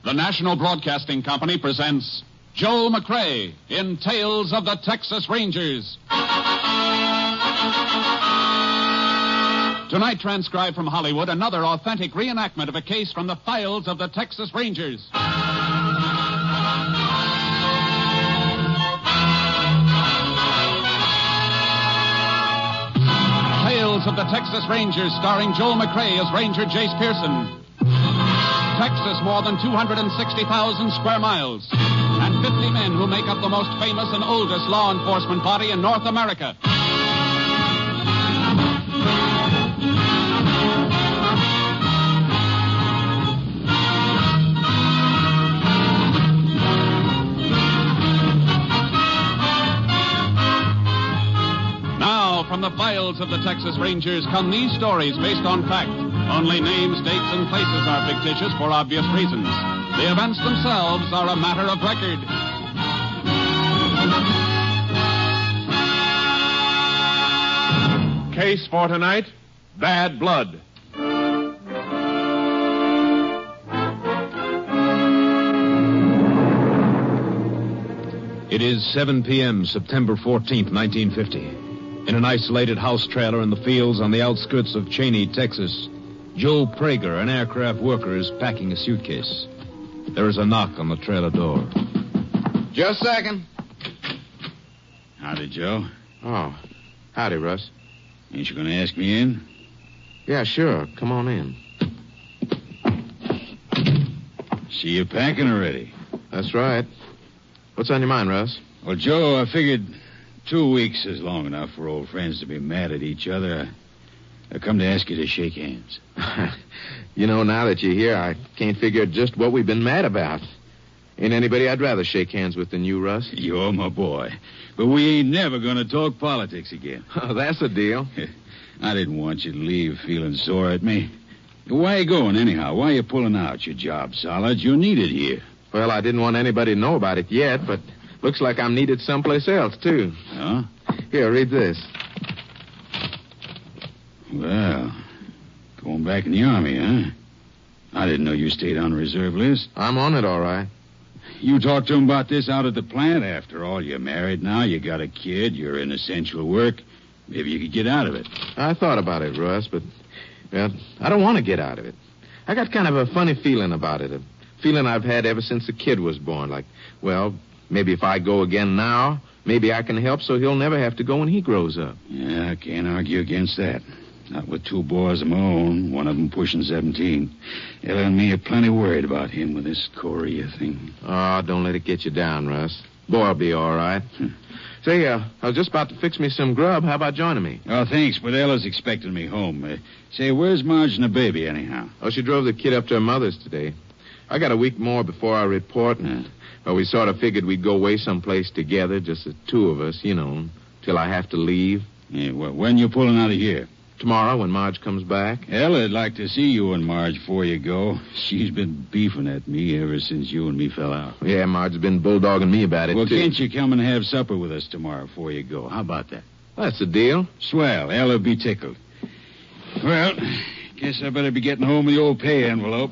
The National Broadcasting Company presents Joe McCrea in Tales of the Texas Rangers. Tonight, transcribed from Hollywood, another authentic reenactment of a case from the files of the Texas Rangers. Tales of the Texas Rangers, starring Joel McCrea as Ranger Jace Pearson. Texas, more than 260,000 square miles, and 50 men who make up the most famous and oldest law enforcement body in North America. Now, from the files of the Texas Rangers come these stories based on fact. Only names, dates, and places are fictitious for obvious reasons. The events themselves are a matter of record. Case for tonight, Bad Blood. It is 7 p.m., September 14th, 1950. In an isolated house trailer in the fields on the outskirts of Cheney, Texas, Joe Prager, an aircraft worker, is packing a suitcase. There is a knock on the trailer door. Just a second. Howdy, Joe. Oh, howdy, Russ. Ain't you going to ask me in? Yeah, sure. Come on in. See you packing already. That's right. What's on your mind, Russ? Well, Joe, I figured 2 weeks is long enough for old friends to be mad at each other. I come to ask you to shake hands. You know, now that you're here, I can't figure just what we've been mad about. Ain't anybody I'd rather shake hands with than you, Russ. You're my boy. But we ain't never going to talk politics again. Oh, that's a deal. I didn't want you to leave feeling sore at me. Why you going, anyhow? Why you pulling out? Your job solid. You're needed here. Well, I didn't want anybody to know about it yet, but looks like I'm needed someplace else, too. Huh? Here, read this. Well, going back in the Army, huh? I didn't know you stayed on the reserve list. I'm on it, all right. You talked to him about this out at the plant. After all, you're married now, you got a kid, you're in essential work. Maybe you could get out of it. I thought about it, Russ, but, well, I don't want to get out of it. I got kind of a funny feeling about it, a feeling I've had ever since the kid was born. Like, well, maybe if I go again now, maybe I can help so he'll never have to go when he grows up. Yeah, I can't argue against that. Not with 2 boys of my own, one of them pushing 17. Ella and me are plenty worried about him with this Korea thing. Oh, don't let it get you down, Russ. Boy'll be all right. Say, I was just about to fix me some grub. How about joining me? Oh, thanks, but Ella's expecting me home. Say, where's Marge and the baby, anyhow? Oh, she drove the kid up to her mother's today. I got a week more before I report, and well, we sort of figured we'd go away someplace together, just the 2 of us, you know, till I have to leave. Yeah, well, when you pulling out of here? Tomorrow, when Marge comes back. Ella'd like to see you and Marge before you go. She's been beefing at me ever since you and me fell out. Yeah, Marge's been bulldogging me about it, well, too. Can't you come and have supper with us tomorrow before you go? How about that? That's the deal. Swell. Ella'll be tickled. Well, guess I better be getting home with the old pay envelope.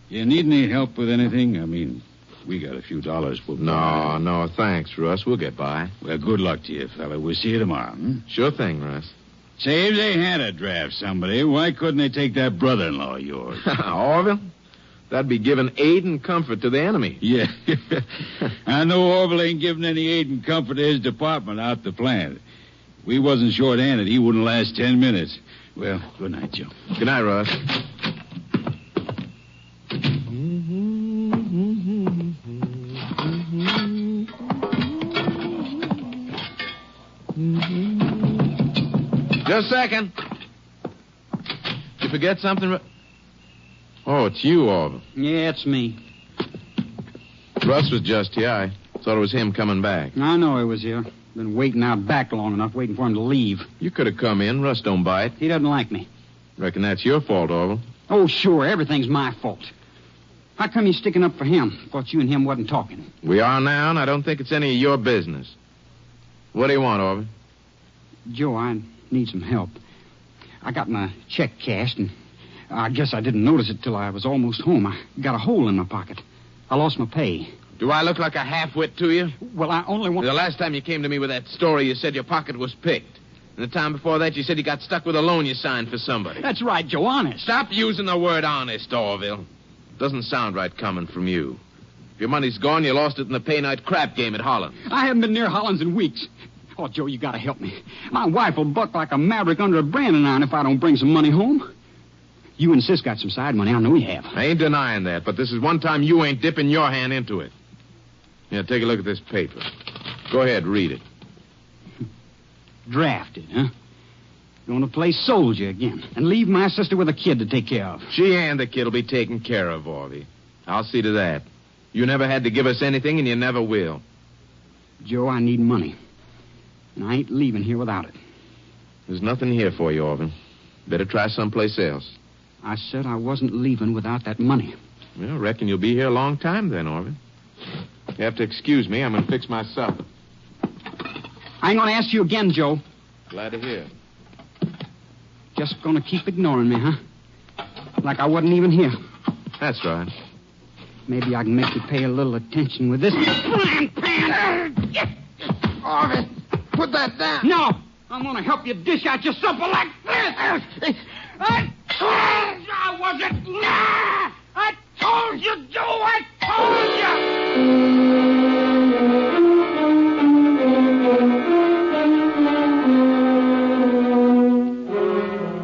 You need any help with anything? I mean, we got a few dollars. No, thanks, Russ. We'll get by. Well, good luck to you, fella. We'll see you tomorrow. Sure thing, Russ. Say, if they had to draft somebody, why couldn't they take that brother-in-law of yours? Orville? That'd be giving aid and comfort to the enemy. Yeah. I know Orville ain't giving any aid and comfort to his department out the plant. If we wasn't short-handed, he wouldn't last 10 minutes. Well, good night, Joe. Good night, Russ. Just a second. Did you forget something? Oh, it's you, Orville. Yeah, it's me. Russ was just here. I thought it was him coming back. I know he was here. Been waiting out back long enough, waiting for him to leave. You could have come in. Russ don't bite. He doesn't like me. Reckon that's your fault, Orville. Oh, sure. Everything's my fault. How come you sticking up for him? Thought you and him wasn't talking. We are now, and I don't think it's any of your business. What do you want, Orville? Joe, I need some help. I got my check cashed, and I guess I didn't notice it till I was almost home. I got a hole in my pocket. I lost my pay. Do I look like a half-wit to you? Well, I only want... The last time you came to me with that story, you said your pocket was picked. And the time before that, you said you got stuck with a loan you signed for somebody. That's right, Joe, honest. Stop using the word honest, Orville. Doesn't sound right coming from you. If your money's gone, you lost it in the pay-night crap game at Holland. I haven't been near Hollins in weeks. Oh, Joe, you gotta help me. My wife will buck like a maverick under a branding iron if I don't bring some money home. You and Sis got some side money. I know you have. I ain't denying that, but this is one time you ain't dipping your hand into it. Yeah, take a look at this paper. Go ahead, read it. Drafted, huh? Going to play soldier again and leave my sister with a kid to take care of. She and the kid will be taken care of, Orvie. I'll see to that. You never had to give us anything, and you never will. Joe, I need money. And I ain't leaving here without it. There's nothing here for you, Orvie. Better try someplace else. I said I wasn't leaving without that money. Well, I reckon you'll be here a long time then, Orvie. You have to excuse me. I'm going to fix my supper. I ain't going to ask you again, Joe. Glad to hear. Just going to keep ignoring me, huh? Like I wasn't even here. That's right. Maybe I can make you pay a little attention with this frying pan. Orvie, put that down. No! I'm going to help you dish out your supper like this. I told you I wasn't. Nah! I told you, Joe. I told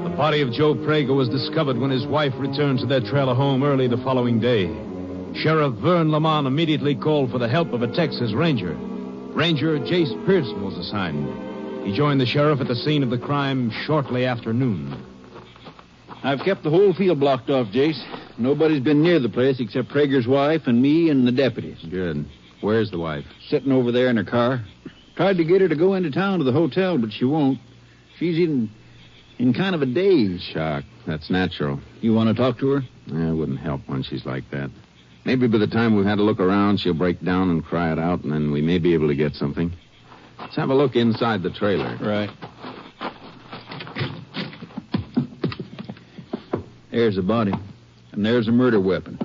The body of Joe Prager was discovered when his wife returned to their trailer home early the following day. Sheriff Vern Lamont immediately called for the help of a Texas Ranger. Ranger Jace Pearson was assigned. He joined the sheriff at the scene of the crime shortly after noon. I've kept the whole field blocked off, Jace. Nobody's been near the place except Prager's wife and me and the deputies. Good. Where's the wife? Sitting over there in her car. Tried to get her to go into town to the hotel, but she won't. She's in kind of a daze. Shock. That's natural. You want to talk to her? It wouldn't help when she's like that. Maybe by the time we've had a look around, she'll break down and cry it out, and then we may be able to get something. Let's have a look inside the trailer. Right. There's the body. And there's a murder weapon.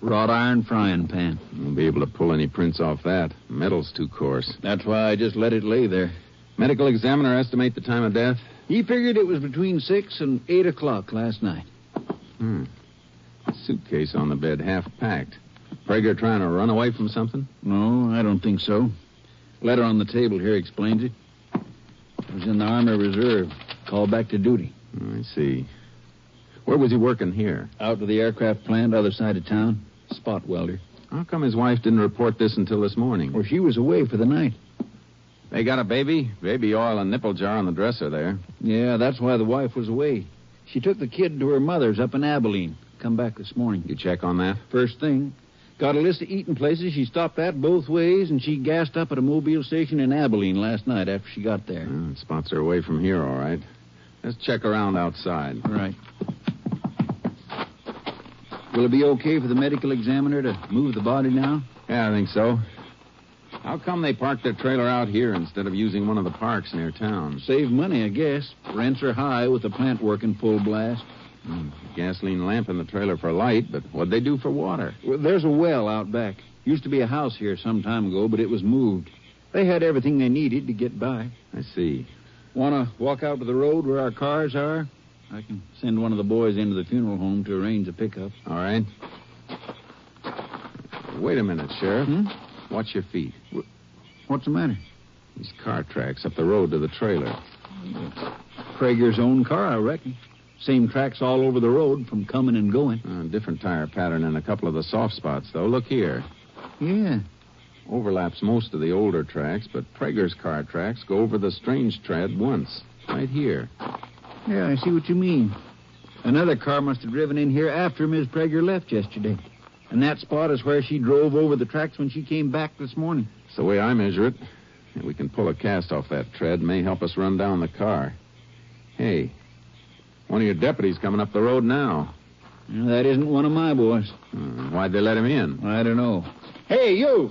Wrought iron frying pan. Won't be able to pull any prints off that. Metal's too coarse. That's why I just let it lay there. Medical examiner estimate the time of death? He figured it was between 6 and 8 o'clock last night. Suitcase on the bed, half packed. Prager trying to run away from something? No, I don't think so. Letter on the table here explains it. It was in the Army Reserve. Called back to duty. I see. Where was he working here? Out to the aircraft plant, other side of town. Spot welder. How come his wife didn't report this until this morning? Well, she was away for the night. They got a baby? Baby oil and nipple jar on the dresser there. Yeah, that's why the wife was away. She took the kid to her mother's up in Abilene. Come back this morning. You check on that? First thing. Got a list of eating places she stopped at both ways, and she gassed up at a mobile station in Abilene last night after she got there. It spots her away from here, all right. Let's check around outside. Right. Will it be okay for the medical examiner to move the body now? Yeah, I think so. How come they parked their trailer out here instead of using one of the parks near town? Save money, I guess. Rents are high with the plant working full blast. Gasoline lamp in the trailer for light, but what'd they do for water? Well, there's a well out back. Used to be a house here some time ago, but it was moved. They had everything they needed to get by. I see. Want to walk out to the road where our cars are? I can send one of the boys into the funeral home to arrange a pickup. All right. Wait a minute, Sheriff. Watch your feet. What's the matter? These car tracks up the road to the trailer. Prager's own car, I reckon. Same tracks all over the road from coming and going. Different tire pattern in a couple of the soft spots, though. Look here. Yeah. Overlaps most of the older tracks, but Prager's car tracks go over the strange tread once. Right here. Yeah, I see what you mean. Another car must have driven in here after Ms. Prager left yesterday. And that spot is where she drove over the tracks when she came back this morning. It's the way I measure it. And we can pull a cast off that tread. May help us run down the car. Hey, one of your deputies coming up the road now. That isn't one of my boys. Why'd they let him in? I don't know. Hey, you!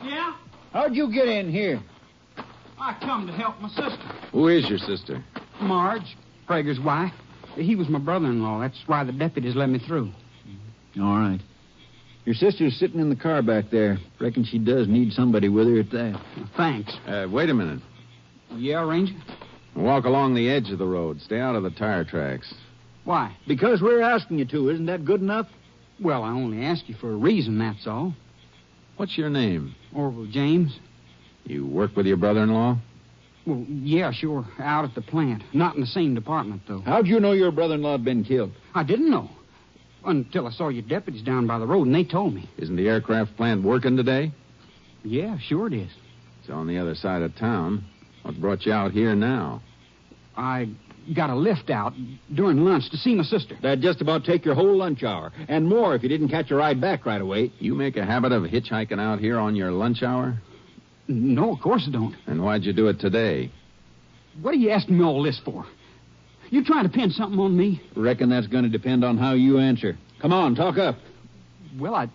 Yeah? How'd you get in here? I come to help my sister. Who is your sister? Marge, Prager's wife. He was my brother-in-law. That's why the deputies let me through. All right. Your sister's sitting in the car back there. Reckon she does need somebody with her at that. Thanks. Wait a minute. Yeah, Ranger? Walk along the edge of the road. Stay out of the tire tracks. Why? Because we're asking you to. Isn't that good enough? Well, I only asked you for a reason, that's all. What's your name? Orville James. You work with your brother-in-law? Well, yeah, sure. Out at the plant. Not in the same department, though. How'd you know your brother-in-law had been killed? I didn't know. Until I saw your deputies down by the road, and they told me. Isn't the aircraft plant working today? Yeah, sure it is. It's on the other side of town. What brought you out here now? I got a lift out during lunch to see my sister. That'd just about take your whole lunch hour. And more if you didn't catch a ride back right away. You make a habit of hitchhiking out here on your lunch hour? No, of course I don't. And why'd you do it today? What are you asking me all this for? You trying to pin something on me? Reckon that's going to depend on how you answer. Come on, talk up. Well, I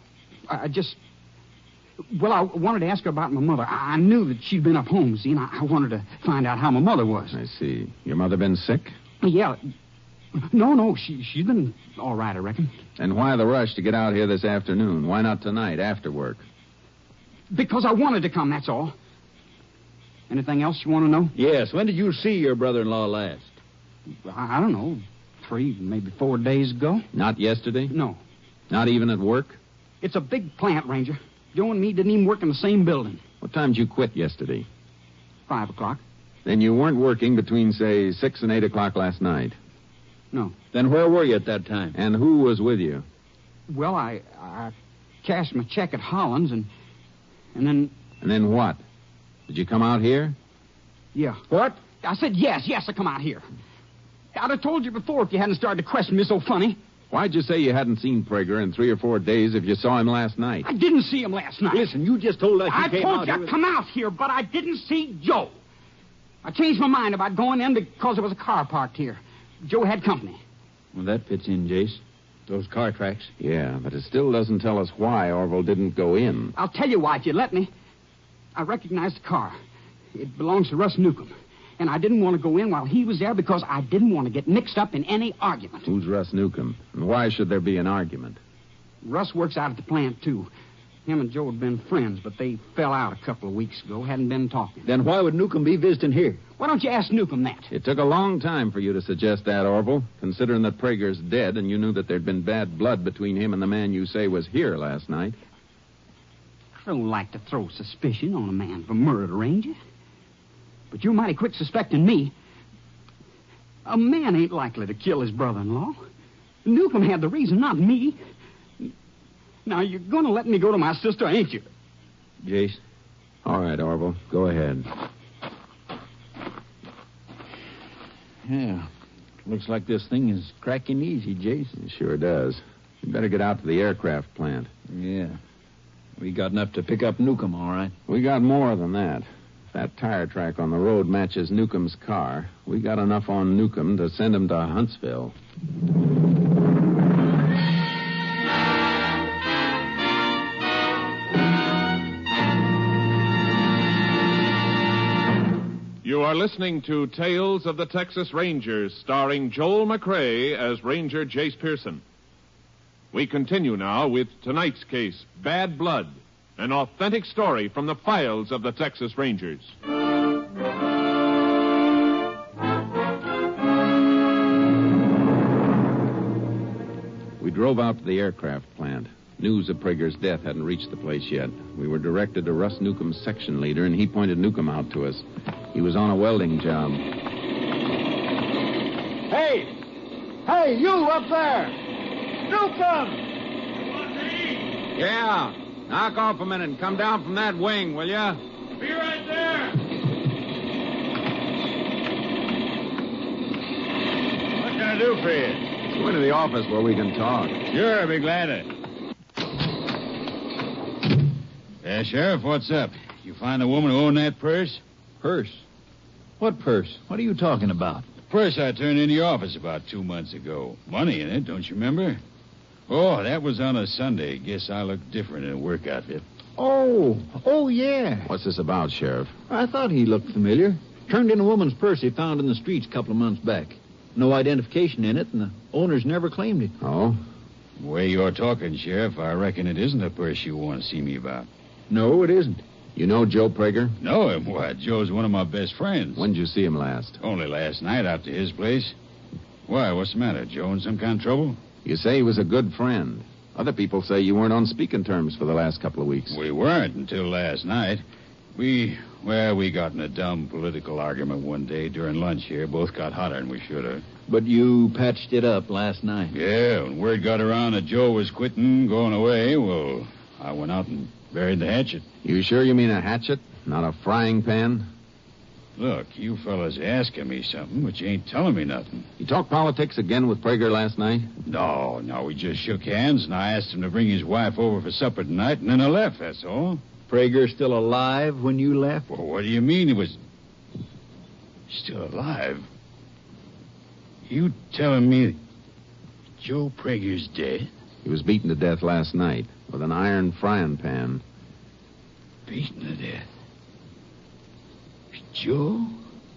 wanted to ask her about my mother. I knew that she'd been up home, see, and I wanted to find out how my mother was. I see. Your mother been sick? Yeah. No, she's been all right, I reckon. And why the rush to get out here this afternoon? Why not tonight, after work? Because I wanted to come, that's all. Anything else you want to know? Yes, when did you see your brother-in-law last? I don't know, 3, maybe 4 days ago. Not yesterday? No. Not even at work? It's a big plant, Ranger. Joe and me didn't even work in the same building. What time did you quit yesterday? 5 o'clock. Then you weren't working between, say, 6 and 8 o'clock last night. No. Then where were you at that time? And who was with you? Well, I cashed my check at Holland's and then... And then what? Did you come out here? Yeah. What? I said yes, I come out here. I'd have told you before if you hadn't started to question me so funny. Why'd you say you hadn't seen Prager in 3 or 4 days if you saw him last night? I didn't see him last night. Listen, you just told us you I came told out you here I'd with... come out here, but I didn't see Joe. I changed my mind about going in because there was a car parked here. Joe had company. Well, that fits in, Jace. Those car tracks. Yeah, but it still doesn't tell us why Orville didn't go in. I'll tell you why, if you let me. I recognized the car. It belongs to Russ Newcomb. And I didn't want to go in while he was there because I didn't want to get mixed up in any argument. Who's Russ Newcomb? And why should there be an argument? Russ works out at the plant, too. Him and Joe had been friends, but they fell out a couple of weeks ago, hadn't been talking. Then why would Newcomb be visiting here? Why don't you ask Newcomb that? It took a long time for you to suggest that, Orville, considering that Prager's dead and you knew that there'd been bad blood between him and the man you say was here last night. I don't like to throw suspicion on a man for murder, Ranger. But you're mighty quick suspecting me. A man ain't likely to kill his brother-in-law. Newcomb had the reason, not me. Now, you're going to let me go to my sister, ain't you? Jace? All right, Orville, go ahead. Yeah. Looks like this thing is cracking easy, Jace. It sure does. You better get out to the aircraft plant. Yeah. We got enough to pick up Newcomb, all right. We got more than that. If that tire track on the road matches Newcomb's car, we got enough on Newcomb to send him to Huntsville. You are listening to Tales of the Texas Rangers, starring Joel McCrae as Ranger Jace Pearson. We continue now with tonight's case, Bad Blood, an authentic story from the files of the Texas Rangers. We drove out to the aircraft plant. News of Prager's death hadn't reached the place yet. We were directed to Russ Newcomb's section leader, and he pointed Newcomb out to us. He was on a welding job. Hey! Hey, you up there! Newcomb! Yeah. Knock off a minute and come down from that wing, will ya? Be right there. What can I do for you? Go into the office where we can talk. Sure, I'll be glad to. Sheriff, what's up? You find the woman who owned that purse? Purse? What purse? What are you talking about? The purse I turned in your office about 2 months ago. Money in it, don't you remember? Oh, that was on a Sunday. Guess I look different in a work outfit. Oh, yeah. What's this about, Sheriff? I thought he looked familiar. Turned in a woman's purse he found in the streets a couple of months back. No identification in it, and the owners never claimed it. Oh? The way you're talking, Sheriff, I reckon it isn't a purse you want to see me about. No, it isn't. You know Joe Prager? Know him? Why, Joe's one of my best friends. When'd you see him last? Only last night out to his place. Why, what's the matter? Joe in some kind of trouble? You say he was a good friend. Other people say you weren't on speaking terms for the last couple of weeks. We weren't until last night. We got in a dumb political argument one day during lunch here. Both got hotter than we should have. But you patched it up last night. Yeah, when word got around that Joe was quitting, going away, well, I went out and buried the hatchet. You sure you mean a hatchet, not a frying pan? Look, you fellas asking me something, but you ain't telling me nothing. You talked politics again with Prager last night? No, we just shook hands, and I asked him to bring his wife over for supper tonight, and then I left, that's all. Prager still alive when you left? Well, what do you mean he was still alive? You telling me Joe Prager's dead? He was beaten to death last night with an iron frying pan. Beaten to death? Joe?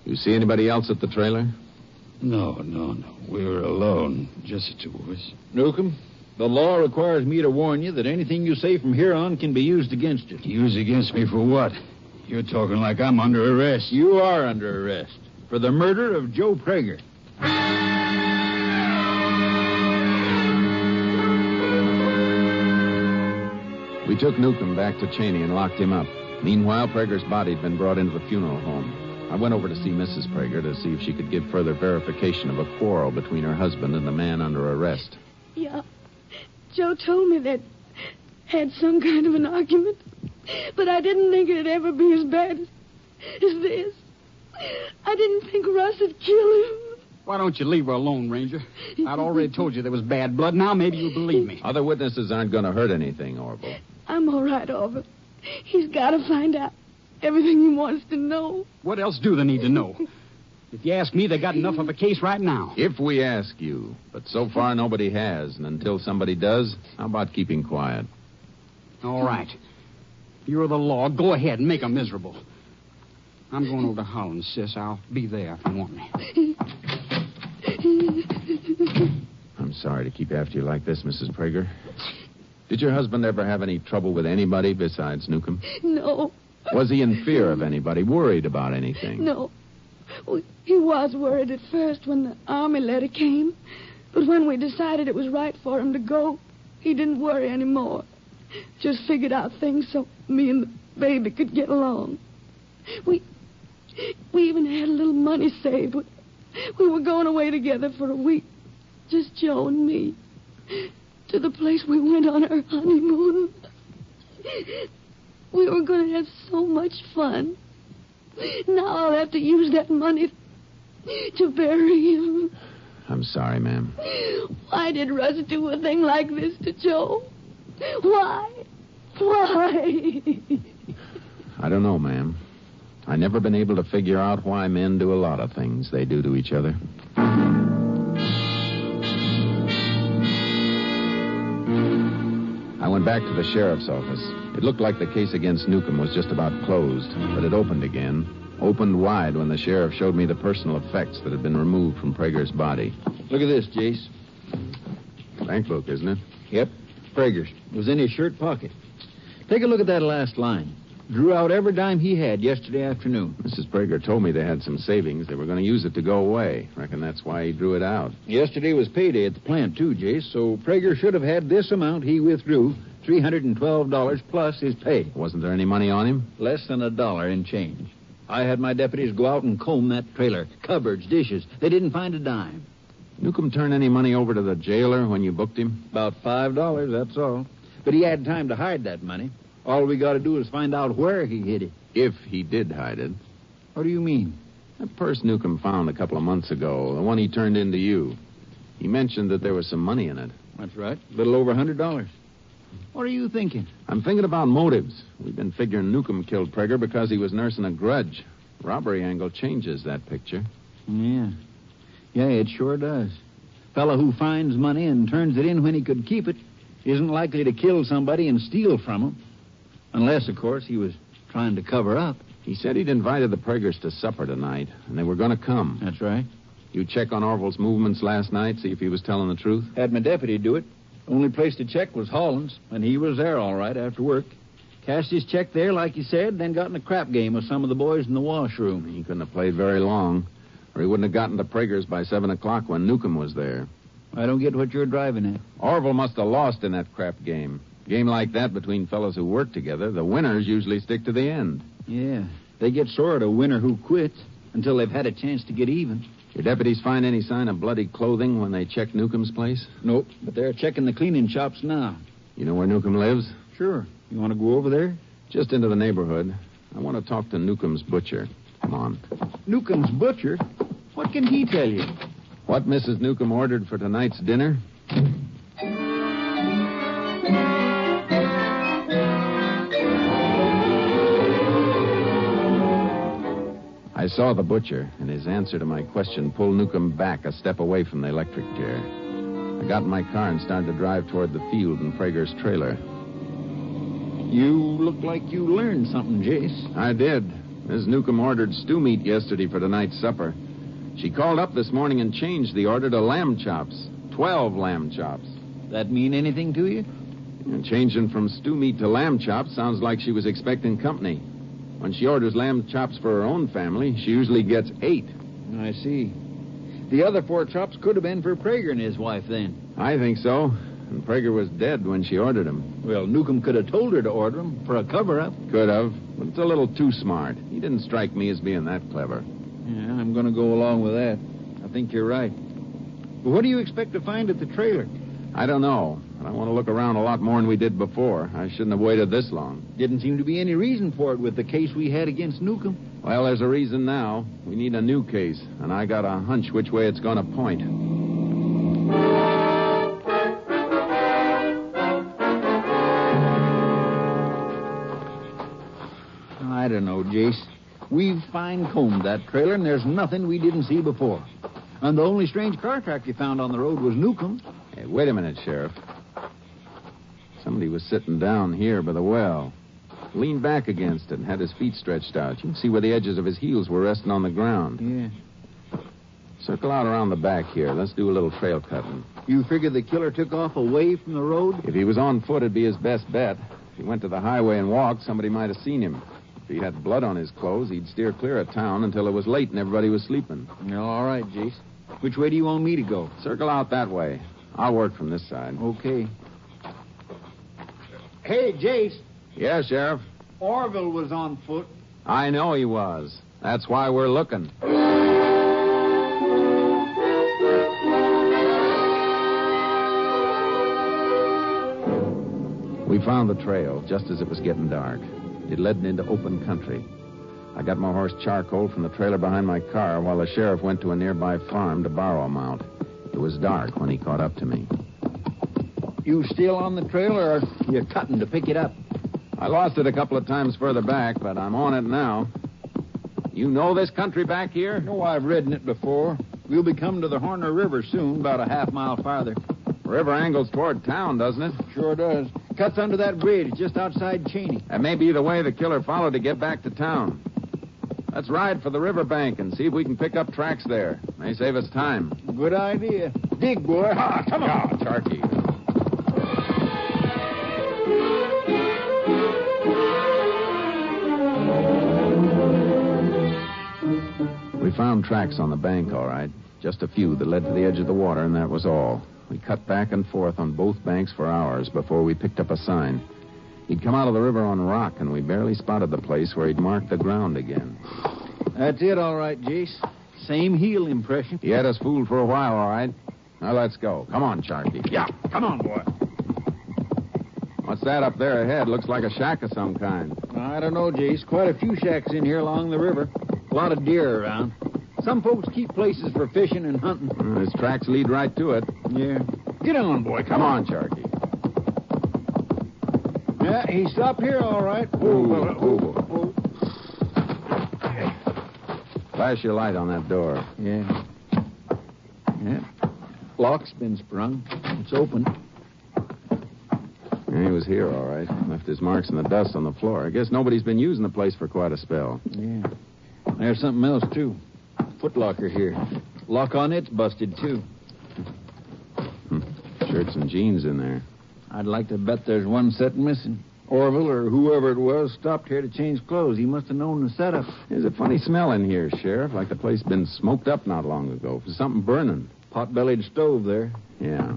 You see anybody else at the trailer? No. We were alone, just the two of us. Newcomb, the law requires me to warn you that anything you say from here on can be used against you. Used against me for what? You're talking like I'm under arrest. You are under arrest for the murder of Joe Prager. We took Newcomb back to Cheney and locked him up. Meanwhile, Prager's body had been brought into the funeral home. I went over to see Mrs. Prager to see if she could give further verification of a quarrel between her husband and the man under arrest. Yeah. Joe told me they'd had some kind of an argument, but I didn't think it'd ever be as bad as this. I didn't think Russ would kill him. Why don't you leave her alone, Ranger? I'd already told you there was bad blood. Now maybe you'll believe me. Other witnesses aren't going to hurt anything, Orville. I'm all right, Orville. He's got to find out everything he wants to know. What else do they need to know? If you ask me, they got enough of a case right now. If we ask you. But so far, nobody has. And until somebody does, how about keeping quiet? All right. You're the law. Go ahead and make them miserable. I'm going over to Holland, sis. I'll be there if you want me. I'm sorry to keep after you like this, Mrs. Prager. Did your husband ever have any trouble with anybody besides Newcomb? No. Was he in fear of anybody, worried about anything? No. Well, he was worried at first when the Army letter came. But when we decided it was right for him to go, he didn't worry anymore. Just figured out things so me and the baby could get along. We even had a little money saved. We were going away together for a week, just Joe and me, to the place we went on our honeymoon. We were going to have so much fun. Now I'll have to use that money to bury him. I'm sorry, ma'am. Why did Russ do a thing like this to Joe? Why? I don't know, ma'am. I've never been able to figure out why men do a lot of things they do to each other. I went back to the sheriff's office. It looked like the case against Newcomb was just about closed, but it opened again. Opened wide when the sheriff showed me the personal effects that had been removed from Prager's body. Look at this, Jace. Bank book, isn't it? Yep, Prager's. It was in his shirt pocket. Take a look at that last line. Drew out every dime he had yesterday afternoon. Mrs. Prager told me they had some savings. They were going to use it to go away. Reckon that's why he drew it out. Yesterday was payday at the plant, too, Jace, so Prager should have had this amount he withdrew, $312 plus his pay. Wasn't there any money on him? Less than $1 in change. I had my deputies go out and comb that trailer. Cupboards, dishes. They didn't find a dime. Newcomb turn any money over to the jailer when you booked him? About $5, that's all. But he had time to hide that money. All we got to do is find out where he hid it. If he did hide it. What do you mean? That purse Newcomb found a couple of months ago, the one he turned in to you. He mentioned that there was some money in it. That's right. A little over $100. What are you thinking? I'm thinking about motives. We've been figuring Newcomb killed Prager because he was nursing a grudge. Robbery angle changes that picture. Yeah, it sure does. Fella who finds money and turns it in when he could keep it isn't likely to kill somebody and steal from him. Unless, of course, he was trying to cover up. He said he'd invited the Pragers to supper tonight, and they were going to come. That's right. You check on Orville's movements last night, see if he was telling the truth? Had my deputy do it. Only place to check was Holland's, and he was there all right after work. Cashed his check there, like he said, then got in a crap game with some of the boys in the washroom. He couldn't have played very long, or he wouldn't have gotten to Prager's by 7 o'clock when Newcomb was there. I don't get what you're driving at. Orville must have lost in that crap game. Game like that between fellows who work together, the winners usually stick to the end. Yeah, they get sore at a winner who quits until they've had a chance to get even. Your deputies find any sign of bloody clothing when they check Newcomb's place? Nope, but they're checking the cleaning shops now. You know where Newcomb lives? Sure. You want to go over there? Just into the neighborhood. I want to talk to Newcomb's butcher. Come on. Newcomb's butcher? What can he tell you? What Mrs. Newcomb ordered for tonight's dinner? I saw the butcher, and his answer to my question pulled Newcomb back a step away from the electric chair. I got in my car and started to drive toward the field and Prager's trailer. You look like you learned something, Jace. I did. Mrs. Newcomb ordered stew meat yesterday for tonight's supper. She called up this morning and changed the order to lamb chops. 12 lamb chops. That mean anything to you? And changing from stew meat to lamb chops sounds like she was expecting company. When she orders lamb chops for her own family, she usually gets 8. I see. The other 4 chops could have been for Prager and his wife, then. I think so. And Prager was dead when she ordered them. Well, Newcomb could have told her to order them for a cover-up. Could have, but it's a little too smart. He didn't strike me as being that clever. Yeah, I'm going to go along with that. I think you're right. But what do you expect to find at the trailer? I don't know, but I want to look around a lot more than we did before. I shouldn't have waited this long. Didn't seem to be any reason for it with the case we had against Newcomb. Well, there's a reason now. We need a new case, and I got a hunch which way it's going to point. I don't know, Jace. We've fine-combed that trailer, and there's nothing we didn't see before. And the only strange car track you found on the road was Newcomb. Hey, wait a minute, Sheriff. Somebody was sitting down here by the well. Leaned back against it and had his feet stretched out. You can see where the edges of his heels were resting on the ground. Yeah. Circle out around the back here. Let's do a little trail cutting. You figure the killer took off away from the road? If he was on foot, it'd be his best bet. If he went to the highway and walked, somebody might have seen him. If he had blood on his clothes, he'd steer clear of town until it was late and everybody was sleeping. No, all right, Jace. Which way do you want me to go? Circle out that way. I'll work from this side. Okay. Hey, Jace. Yeah, Sheriff? Orville was on foot. I know he was. That's why we're looking. We found the trail just as it was getting dark. It led into open country. I got my horse charcoal from the trailer behind my car while the sheriff went to a nearby farm to borrow a mount. It was dark when he caught up to me. You still on the trail, or are you cutting to pick it up? I lost it a couple of times further back, but I'm on it now. You know this country back here? No, I've ridden it before. We'll be coming to the Horner River soon, about a half-mile farther. River angles toward town, doesn't it? Sure does. Cuts under that bridge just outside Cheney. That may be the way the killer followed to get back to town. Let's ride for the riverbank and see if we can pick up tracks there. May save us time. Good idea. Dig, boy. Ah, come on, Charky. We found tracks on the bank, all right. Just a few that led to the edge of the water, and that was all. We cut back and forth on both banks for hours before we picked up a sign. He'd come out of the river on rock, and we barely spotted the place where he'd marked the ground again. That's it, all right, Jace. Same heel impression. He had us fooled for a while, all right. Now let's go. Come on, Charky. Yeah, come on, boy. What's that up there ahead? Looks like a shack of some kind. I don't know, Jace. Quite a few shacks in here along the river. A lot of deer around. Some folks keep places for fishing and hunting. His tracks lead right to it. Yeah. Get on, boy. Come on, Charky. Yeah, he stopped here, all right. Ooh. Flash your light on that door. Yeah. Yeah. Lock's been sprung. It's open. Yeah, he was here, all right. Left his marks in the dust on the floor. I guess nobody's been using the place for quite a spell. Yeah. There's something else, too. Footlocker here. Lock on it's busted, too. Shirts and jeans in there. I'd like to bet there's one set missing. Orville, or whoever it was, stopped here to change clothes. He must have known the setup. There's a funny smell in here, Sheriff, like the place been smoked up not long ago. For something burning. Pot-bellied stove there. Yeah.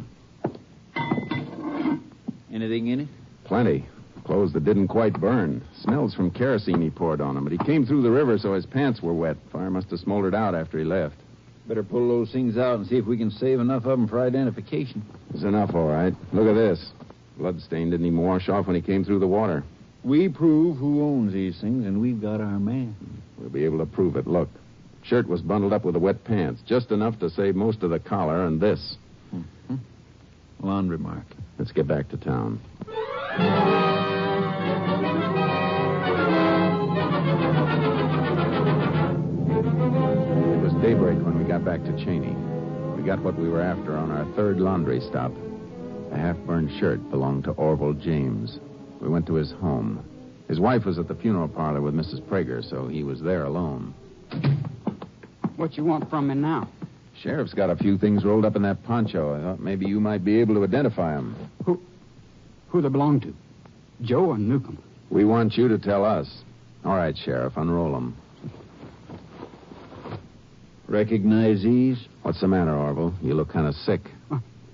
Anything in it? Plenty. Clothes that didn't quite burn. Smells from kerosene he poured on him, but he came through the river so his pants were wet. Fire must have smoldered out after he left. Better pull those things out and see if we can save enough of them for identification. It's enough, all right. Look at this. Blood stain didn't even wash off when he came through the water. We prove who owns these things, and we've got our man. We'll be able to prove it. Look. Shirt was bundled up with the wet pants, just enough to save most of the collar and this. Mm-hmm. Laundry mark. Let's get back to town. It was daybreak when we got back to Cheney. We got what we were after on our third laundry stop. A half-burned shirt belonged to Orville James. We went to his home. His wife was at the funeral parlor with Mrs. Prager, so he was there alone. What you want from me now? Sheriff's got a few things rolled up in that poncho. I thought maybe you might be able to identify them. Who they belong to? Joe or Newcomb? We want you to tell us. All right, Sheriff, unroll them. Recognize these? What's the matter, Orville? You look kind of sick.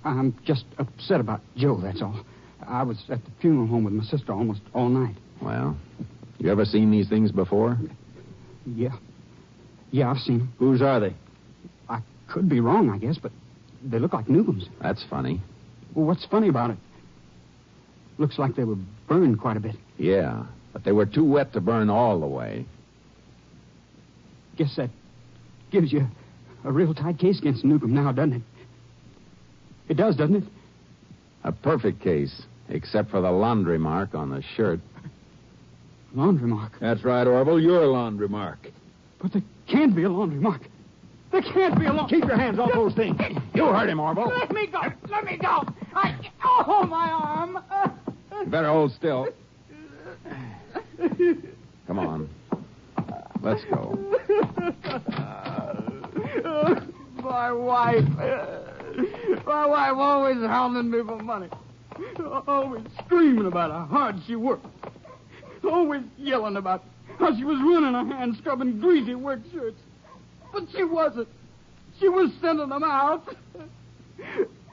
I'm just upset about Joe, that's all. I was at the funeral home with my sister almost all night. Well, you ever seen these things before? Yeah. Yeah, I've seen them. Whose are they? I could be wrong, I guess, but they look like Newcomb's. That's funny. Well, what's funny about it? Looks like they were burned quite a bit. Yeah, but they were too wet to burn all the way. Guess that gives you a real tight case against Newcomb now, doesn't it? It does, doesn't it? A perfect case, except for the laundry mark on the shirt. Laundry mark? That's right, Orville. You're a laundry mark. But there can't be a laundry mark. There can't be a laundry... Keep your hands off those things. You hurt him, Orville. Let me go. Let me go. Oh, my arm. You better hold still. Come on. Let's go. My wife. My wife always hounding me for money. Always screaming about how hard she worked. Always yelling about how she was ruining her hands scrubbing greasy work shirts. But she wasn't. She was sending them out.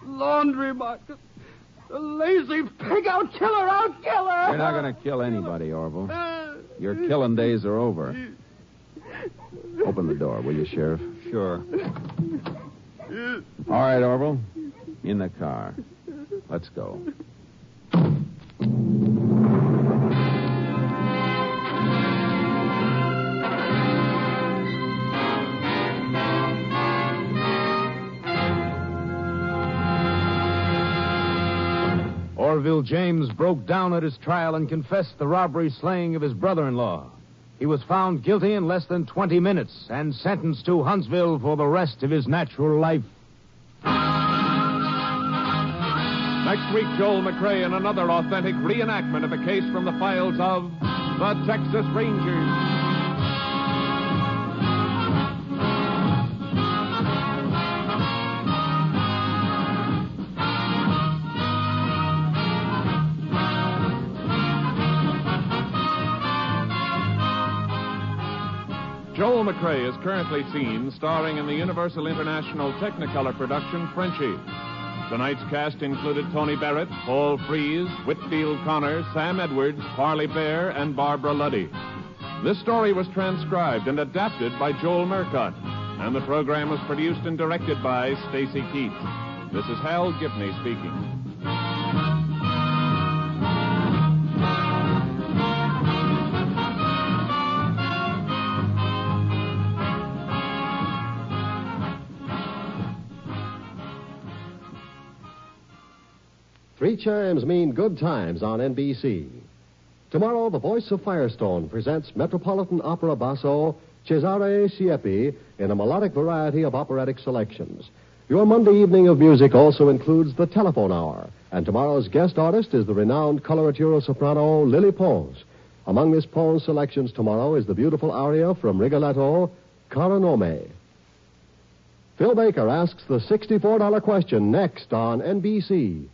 Laundry market. The lazy pig. I'll kill her. I'll kill her. You're not going to kill anybody, Orville. Your killing days are over. Open the door, will you, Sheriff? Sure. All right, Orville. In the car. Let's go. Orville James broke down at his trial and confessed the robbery slaying of his brother-in-law. He was found guilty in less than 20 minutes and sentenced to Huntsville for the rest of his natural life. Next week, Joel McCrea in another authentic reenactment of a case from the files of the Texas Rangers. Joel McCrea is currently seen starring in the Universal International Technicolor production Frenchie. Tonight's cast included Tony Barrett, Paul Frees, Whitfield Connor, Sam Edwards, Parley Bear, and Barbara Luddy. This story was transcribed and adapted by Joel Murcott, and the program was produced and directed by Stacy Keats. This is Hal Gibney speaking. Three chimes mean good times on NBC. Tomorrow, the voice of Firestone presents Metropolitan Opera basso Cesare Siepi in a melodic variety of operatic selections. Your Monday evening of music also includes the telephone hour, and tomorrow's guest artist is the renowned coloratura soprano Lily Pons. Among Miss Pons' selections tomorrow is the beautiful aria from Rigoletto, Cara Nome. Phil Baker asks the $64 question next on NBC.